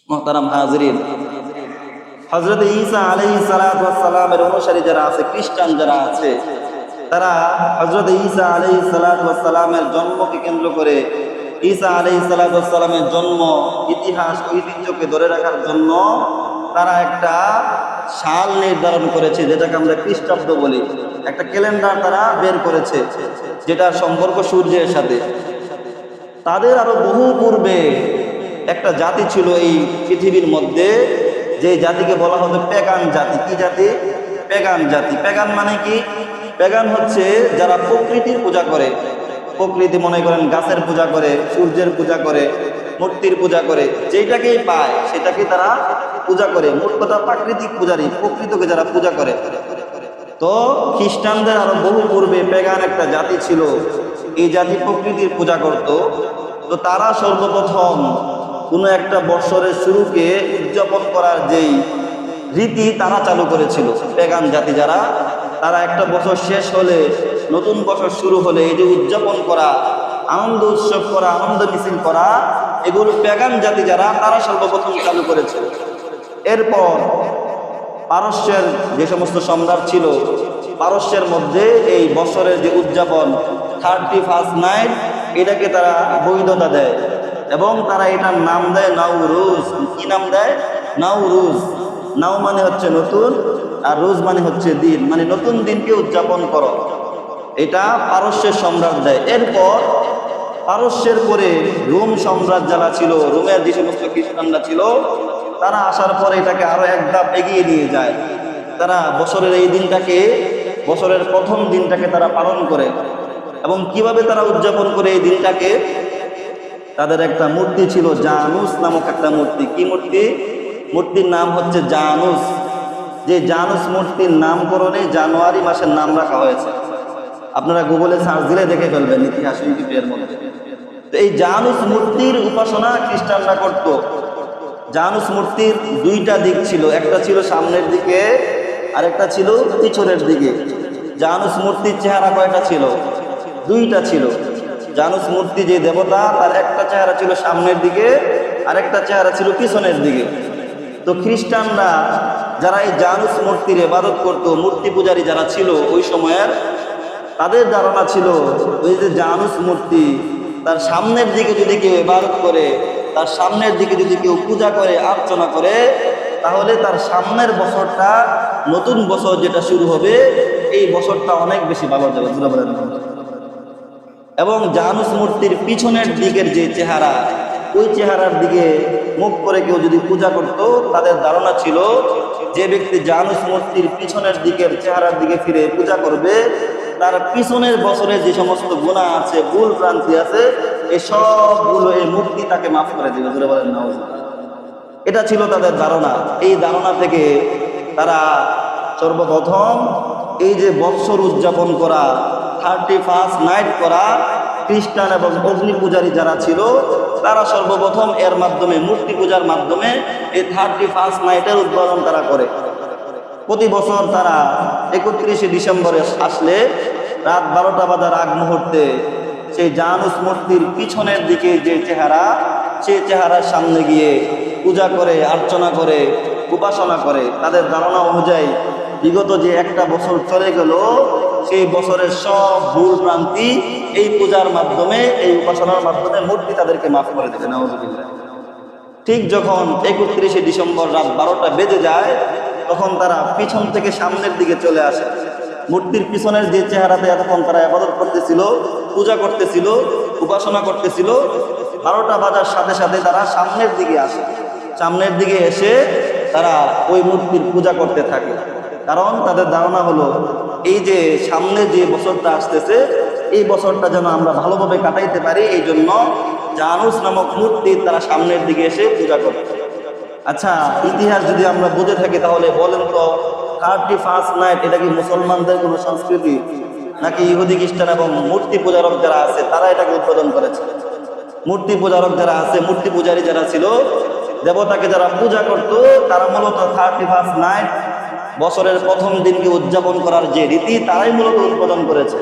মুহতারাম হাজরিন, হযরত ঈসা আলাইহিস সালাতু ওয়াস সালামের অনুসারী যারা আছে, খ্রিস্টান যারা আছে, তারা হযরত ঈসা আলাইহিস সালাতু ওয়াস সালামের জন্মকে কেন্দ্র করে ঈসা আলাইহিস সালাতু ওয়াস সালামের জন্ম ইতিহাস ঐতিহ্যকে ধরে রাখার জন্য তারা একটা সাল নির্ধারণ করেছে, যেটাকে আমরা খ্রিস্টাব্দ বলি। একটা ক্যালেন্ডার তারা বের করেছে, যেটার সম্পর্ক সূর্যের সাথে। তাদের আরো বহু পূর্বে একটা জাতি ছিল এই পৃথিবীর মধ্যে, যে জাতিকে বলা হতো পেগান জাতি। কি জাতি? পেগান জাতি। পেগান মানে কি? পেগান হচ্ছে যারা প্রকৃতির পূজা করে। প্রকৃতি মনে করেন গাছের পূজা করে, সূর্যের পূজা করে, মূর্তির পূজা করে, যেটাকেই পায় সেটাকে তারা পূজা করে। মোট কথা প্রাকৃতিক পূজারী, প্রকৃতিকে যারা পূজা করে। তো খ্রিস্টানদের আরো বহু পূর্বে পেগান একটা জাতি ছিল, এই জাতি প্রকৃতির পূজা করত। তো তারা সর্বপ্রথম কোনো একটা বৎসরের শুরুকে উদযাপন করার যেই রীতি তারা চালু করেছিল। পেগান জাতি যারা, তারা একটা বছর শেষ হলে, নতুন বছর শুরু হলে এই যে উদযাপন করা, আনন্দ উৎসব করা, আনন্দ মিছিল করা, এগুলো পেগান জাতি যারা, তারা সর্বপ্রথম চালু করেছিল। এরপর পারস্যের যে সমস্ত সম্রাট ছিল, পারস্যের মধ্যে এই বছরের যে উদযাপন 31st নাইট, এটাকে তারা বৈধতা দেয় এবং তারা এটার নাম দেয় নাওরুজ। কি নাম দেয়? নাওরুজ। নাও মানে হচ্ছে নতুন, আর রোজ মানে হচ্ছে দিন, মানে নতুন দিনকে উদযাপন করো। এটা পারস্যের সম্রাট দেয়। এরপর পারস্যের পরে রোম সম্রাট যারা ছিল, রোমের যে সমস্ত খ্রিস্টানরা ছিল, তারা আসার পরে এটাকে আরো এক ধাপ এগিয়ে নিয়ে যায়। তারা বছরের এই দিনটাকে, বছরের প্রথম দিনটাকে তারা পালন করে। এবং কিভাবে তারা উদযাপন করে এই দিনটাকে? তাদের একটা মূর্তি ছিল, জানুস নামক একটা মূর্তি। কি মূর্তি? মূর্তির নাম হচ্ছে জানুস। যে জানুস মূর্তির নামকরণে জানুয়ারি মাসের নাম রাখা হয়েছে। আপনারা গুগলে সার্চ দিলে দেখে ফেলবেন ইতিহাস ইউটিউবের মধ্যে। তো এই জানুস মূর্তির উপাসনা খ্রিস্টানরা করত। জানুস মূর্তির দুইটা দিক ছিল, একটা ছিল সামনের দিকে, আরেকটা ছিল পিছনের দিকে। জানুস মূর্তির চেহারা কয়টা ছিল? দুইটা ছিল। জানুস মূর্তি যে দেবতা, তার একটা চেহারা ছিল সামনের দিকে, আরেকটা চেহারা ছিল পিছনের দিকে। তো খ্রিস্টানরা যারা এই জানুস মূর্তির ইবাদত করত, মূর্তি পূজারী যারা ছিল ওই সময়ের, তাদের ধারণা ছিল ওই যে জানুস মূর্তি, তার সামনের দিকে যদি কেউ ইবাদত করে, তার সামনের দিকে যদি কেউ পূজা করে, অর্চনা করে, তাহলে তার সামনের বছরটা, নতুন বছর যেটা শুরু হবে, এই বছরটা অনেক বেশি ভালো যাবে। এবং জানুস মূর্তির পিছনের দিকের যে চেহারা, ওই চেহারার দিকে মুখ করে কেউ যদি পূজা করত, তাদের ধারণা ছিল যে ব্যক্তি জানুস মূর্তির পিছনের দিকের চেহারার দিকে ফিরে পূজা করবে, তার পিছনের বছরে যে সমস্ত গুনাহ আছে, ভুল ভ্রান্তি আছে, এই সবগুলো এই মূর্তি তাকে মাফ করে দেবে। জোরে বলেন না। এটা ছিল তাদের ধারণা। এই ধারণা থেকে তারা সর্বপ্রথম এই যে বৎসর উদযাপন করা, 31st নাইট করা, খ্রিস্টান এবং অগ্নি পূজারী যারা ছিল, তারা সর্বপ্রথম এর মাধ্যমে, মূর্তি পূজার মাধ্যমে এই 31st নাইটের উদ্বোধন তারা করে। প্রতি বছর তারা 31শে ডিসেম্বরে আসলে রাত 12টা বাজার আগ মুহূর্তে সেই জানুস মূর্তির পিছনের দিকে যে চেহারা, সেই চেহারার সামনে গিয়ে পূজা করে, অর্চনা করে, উপাসনা করে। তাদের ধারণা অনুযায়ী বিগত যে একটা বছর চলে গেল, সেই বছরের সব ভুল ভ্রান্তি এই পূজার মাধ্যমে, এই উপাসনার মাধ্যমে মূর্তি তাদেরকে মাফ করে দেবে। নাউযুবিল্লাহ। ঠিক যখন 31শে ডিসেম্বর রাত 12টা বেজে যায়, তখন তারা পিছন থেকে সামনের দিকে চলে আসে। মূর্তির পিছনের যে চেহারাতে এতক্ষণ তারা ইবাদত করতেছিল, পূজা করতেছিল, উপাসনা করতেছিল, 12টা বাজার সাথে সাথে তারা সামনের দিকে আসে। সামনের দিকে এসে তারা ওই মূর্তির পূজা করতে থাকে। কারণ তাদের ধারণা হলো এই যে সামনে যে বছরটা আসতেছে, এই বছরটা যেন আমরা ভালোভাবে কাটাইতে পারি, এই জন্য জানুস নামক মূর্তি তারা সামনের দিকে এসে পূজা করে। আচ্ছা, ইতিহাস যদি আমরা বুঝে থাকি, তাহলে বলেন তো 31st নাইট এটা কি মুসলমানদের কোনো সংস্কৃতি, নাকি ইহুদি খ্রিস্টান এবং মূর্তি পূজারক যারা আছে তারা এটাকে উদ্বোধন করেছে? মূর্তি পূজারক যারা আছে, মূর্তি পূজারী যারা ছিল, দেবতাকে যারা পূজা করত, তারা মূলত 31st নাইট, বছরের প্রথম দিনকে উদযাপন করার যে রীতি, তারাই মূলত উদ্বোধন করেছে।